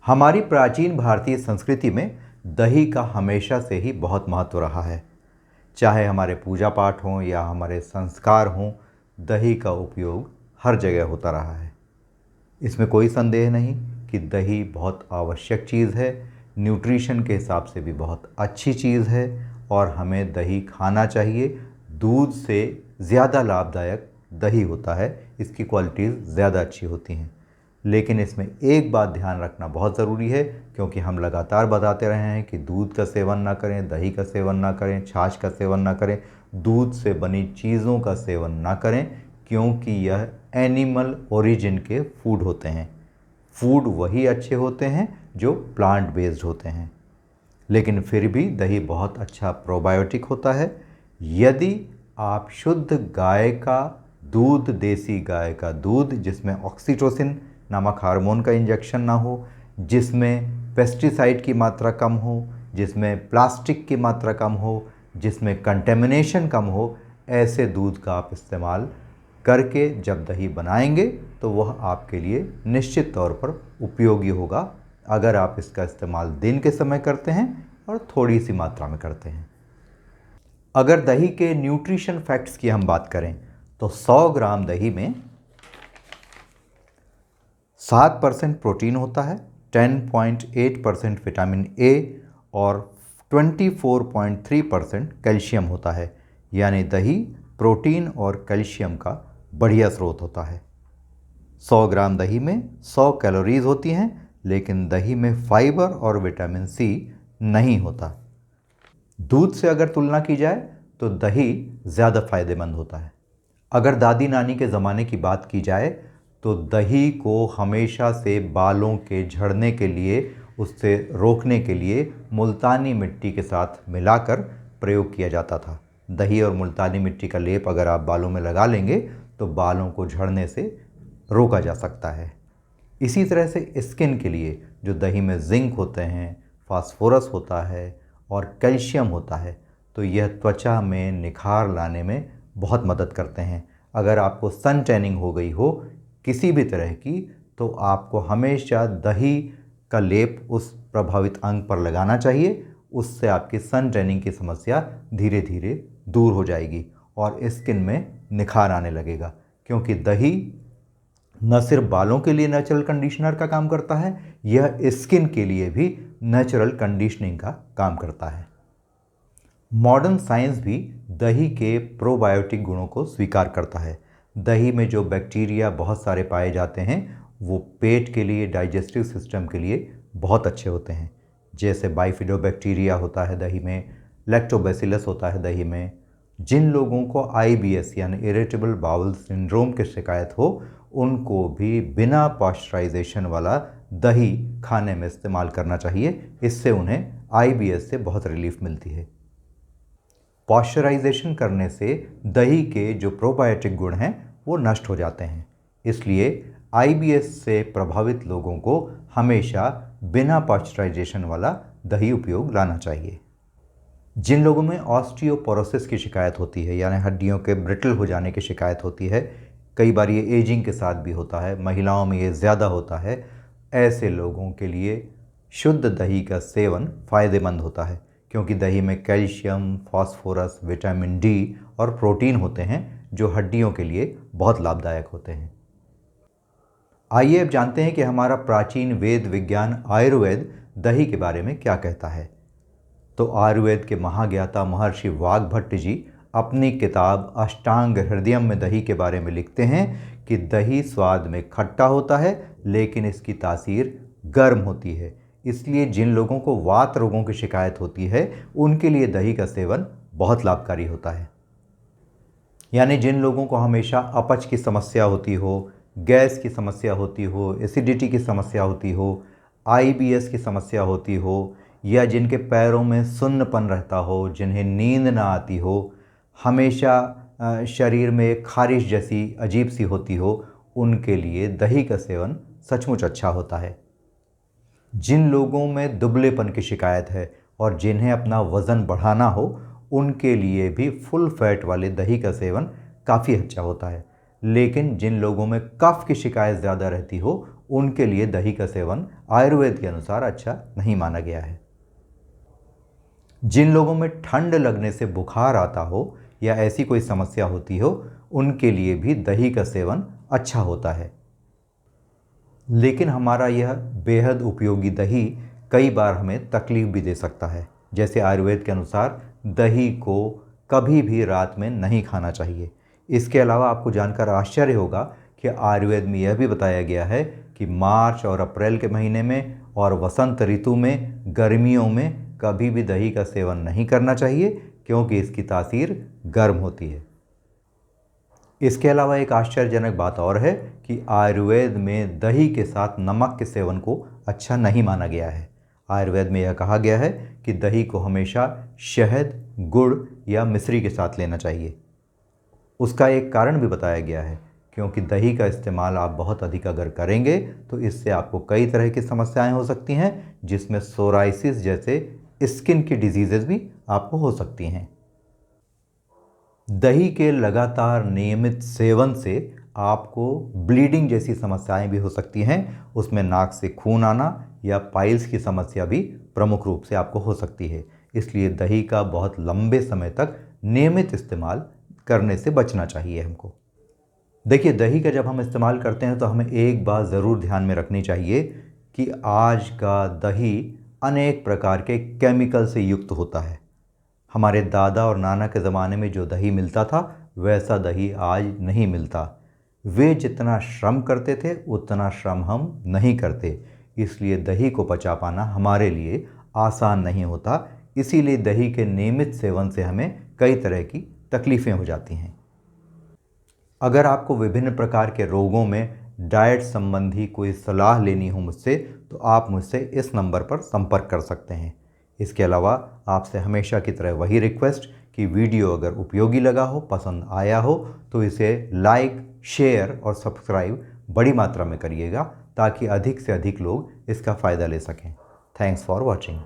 हमारी प्राचीन भारतीय संस्कृति में दही का हमेशा से ही बहुत महत्व रहा है। चाहे हमारे पूजा पाठ हों या हमारे संस्कार हों, दही का उपयोग हर जगह होता रहा है। इसमें कोई संदेह नहीं कि दही बहुत आवश्यक चीज़ है, न्यूट्रिशन के हिसाब से भी बहुत अच्छी चीज़ है और हमें दही खाना चाहिए। दूध से ज़्यादा लाभदायक दही होता है, इसकी क्वालिटीज़ ज़्यादा अच्छी होती हैं। लेकिन इसमें एक बात ध्यान रखना बहुत ज़रूरी है, क्योंकि हम लगातार बताते रहे हैं कि दूध का सेवन ना करें, दही का सेवन ना करें, छाछ का सेवन ना करें, दूध से बनी चीज़ों का सेवन ना करें, क्योंकि यह एनिमल ओरिजिन के फूड होते हैं। फूड वही अच्छे होते हैं जो प्लांट बेस्ड होते हैं। लेकिन फिर भी दही बहुत अच्छा प्रोबायोटिक होता है। यदि आप शुद्ध गाय का दूध, देसी गाय का दूध जिसमें ऑक्सीटोसिन नामक हार्मोन का इंजेक्शन ना हो, जिसमें पेस्टिसाइड की मात्रा कम हो, जिसमें प्लास्टिक की मात्रा कम हो, जिसमें कंटेमिनेशन कम हो, ऐसे दूध का आप इस्तेमाल करके जब दही बनाएंगे तो वह आपके लिए निश्चित तौर पर उपयोगी होगा, अगर आप इसका इस्तेमाल दिन के समय करते हैं और थोड़ी सी मात्रा में करते हैं। अगर दही के न्यूट्रिशन फैक्ट्स की हम बात करें तो 100 ग्राम दही में 7% प्रोटीन होता है, 10.8% विटामिन ए और 24.3% कैल्शियम होता है। यानी दही प्रोटीन और कैल्शियम का बढ़िया स्रोत होता है। 100 ग्राम दही में 100 कैलोरीज होती हैं, लेकिन दही में फाइबर और विटामिन सी नहीं होता। दूध से अगर तुलना की जाए तो दही ज़्यादा फायदेमंद होता है। अगर दादी नानी के ज़माने की बात की जाए तो दही को हमेशा से बालों के झड़ने के लिए, उससे रोकने के लिए मुल्तानी मिट्टी के साथ मिलाकर प्रयोग किया जाता था। दही और मुल्तानी मिट्टी का लेप अगर आप बालों में लगा लेंगे तो बालों को झड़ने से रोका जा सकता है। इसी तरह से स्किन के लिए जो दही में जिंक होते हैं, फास्फोरस होता है और कैल्शियम होता है, तो यह त्वचा में निखार लाने में बहुत मदद करते हैं। अगर आपको सन टैनिंग हो गई हो किसी भी तरह की, तो आपको हमेशा दही का लेप उस प्रभावित अंग पर लगाना चाहिए। उससे आपकी सन टैनिंग की समस्या धीरे धीरे दूर हो जाएगी और स्किन में निखार आने लगेगा, क्योंकि दही न सिर्फ बालों के लिए नेचुरल कंडीशनर का काम करता है, यह स्किन के लिए भी नेचुरल कंडीशनिंग का काम करता है। मॉडर्न साइंस भी दही के प्रोबायोटिक गुणों को स्वीकार करता है। दही में जो बैक्टीरिया बहुत सारे पाए जाते हैं वो पेट के लिए, डाइजेस्टिव सिस्टम के लिए बहुत अच्छे होते हैं। जैसे बाइफिडोबैक्टीरिया होता है दही में, लैक्टोबैसिलस होता है दही में। जिन लोगों को आईबीएस यानी इरिटेबल बाउल सिंड्रोम की शिकायत हो, उनको भी बिना पॉस्चराइजेशन वाला दही खाने में इस्तेमाल करना चाहिए। इससे उन्हें आईबीएस से बहुत रिलीफ मिलती है। पॉस्चराइजेशन करने से दही के जो प्रोबायोटिक गुण हैं वो नष्ट हो जाते हैं। इसलिए आईबीएस से प्रभावित लोगों को हमेशा बिना पॉस्चराइजेशन वाला दही उपयोग लाना चाहिए। जिन लोगों में ऑस्टियोपोरोसिस की शिकायत होती है, यानी हड्डियों के ब्रिटल हो जाने की शिकायत होती है, कई बार ये एजिंग के साथ भी होता है, महिलाओं में ये ज़्यादा होता है, ऐसे लोगों के लिए शुद्ध दही का सेवन फ़ायदेमंद होता है, क्योंकि दही में कैल्शियम, फास्फोरस, विटामिन डी और प्रोटीन होते हैं जो हड्डियों के लिए बहुत लाभदायक होते हैं। आइए अब जानते हैं कि हमारा प्राचीन वेद विज्ञान आयुर्वेद दही के बारे में क्या कहता है। तो आयुर्वेद के महाज्ञाता महर्षि वाग्भट्ट जी अपनी किताब अष्टांग हृदयम में दही के बारे में लिखते हैं कि दही स्वाद में खट्टा होता है, लेकिन इसकी तासीर गर्म होती है। इसलिए जिन लोगों को वात रोगों की शिकायत होती है उनके लिए दही का सेवन बहुत लाभकारी होता है। यानी जिन लोगों को हमेशा अपच की समस्या होती हो, गैस की समस्या होती हो, एसिडिटी की समस्या होती हो, आईबीएस की समस्या होती हो, या जिनके पैरों में सुन्नपन रहता हो, जिन्हें नींद ना आती हो, हमेशा शरीर में खारिश जैसी अजीब सी होती हो, उनके लिए दही का सेवन सचमुच अच्छा होता है। जिन लोगों में दुबलेपन की शिकायत है और जिन्हें अपना वज़न बढ़ाना हो, उनके लिए भी फुल फैट वाले दही का सेवन काफ़ी अच्छा होता है। लेकिन जिन लोगों में कफ की शिकायत ज़्यादा रहती हो, उनके लिए दही का सेवन आयुर्वेद के अनुसार अच्छा नहीं माना गया है। जिन लोगों में ठंड लगने से बुखार आता हो या ऐसी कोई समस्या होती हो, उनके लिए भी दही का सेवन अच्छा होता है। लेकिन हमारा यह बेहद उपयोगी दही कई बार हमें तकलीफ भी दे सकता है। जैसे आयुर्वेद के अनुसार दही को कभी भी रात में नहीं खाना चाहिए। इसके अलावा आपको जानकर आश्चर्य होगा कि आयुर्वेद में यह भी बताया गया है कि मार्च और अप्रैल के महीने में और वसंत ऋतु में, गर्मियों में कभी भी दही का सेवन नहीं करना चाहिए, क्योंकि इसकी तासीर गर्म होती है। इसके अलावा एक आश्चर्यजनक बात और है कि आयुर्वेद में दही के साथ नमक के सेवन को अच्छा नहीं माना गया है। आयुर्वेद में यह कहा गया है कि दही को हमेशा शहद, गुड़ या मिश्री के साथ लेना चाहिए। उसका एक कारण भी बताया गया है, क्योंकि दही का इस्तेमाल आप बहुत अधिक अगर करेंगे तो इससे आपको कई तरह की समस्याएं हो सकती हैं, जिसमें सोराइसिस जैसे स्किन की डिजीजेस भी आपको हो सकती हैं। दही के लगातार नियमित सेवन से आपको ब्लीडिंग जैसी समस्याएं भी हो सकती हैं। उसमें नाक से खून आना या पाइल्स की समस्या भी प्रमुख रूप से आपको हो सकती है। इसलिए दही का बहुत लंबे समय तक नियमित इस्तेमाल करने से बचना चाहिए हमको। देखिए, दही का जब हम इस्तेमाल करते हैं तो हमें एक बात ज़रूर ध्यान में रखनी चाहिए कि आज का दही अनेक प्रकार के केमिकल से युक्त होता है। हमारे दादा और नाना के ज़माने में जो दही मिलता था, वैसा दही आज नहीं मिलता। वे जितना श्रम करते थे उतना श्रम हम नहीं करते, इसलिए दही को पचा पाना हमारे लिए आसान नहीं होता। इसीलिए दही के नियमित सेवन से हमें कई तरह की तकलीफ़ें हो जाती हैं। अगर आपको विभिन्न प्रकार के रोगों में डाइट संबंधी कोई सलाह लेनी हो मुझसे, तो आप मुझसे इस नंबर पर संपर्क कर सकते हैं। इसके अलावा आपसे हमेशा की तरह वही रिक्वेस्ट कि वीडियो अगर उपयोगी लगा हो, पसंद आया हो, तो इसे लाइक, शेयर और सब्सक्राइब बड़ी मात्रा में करिएगा, ताकि अधिक से अधिक लोग इसका फ़ायदा ले सकें। Thanks for watching.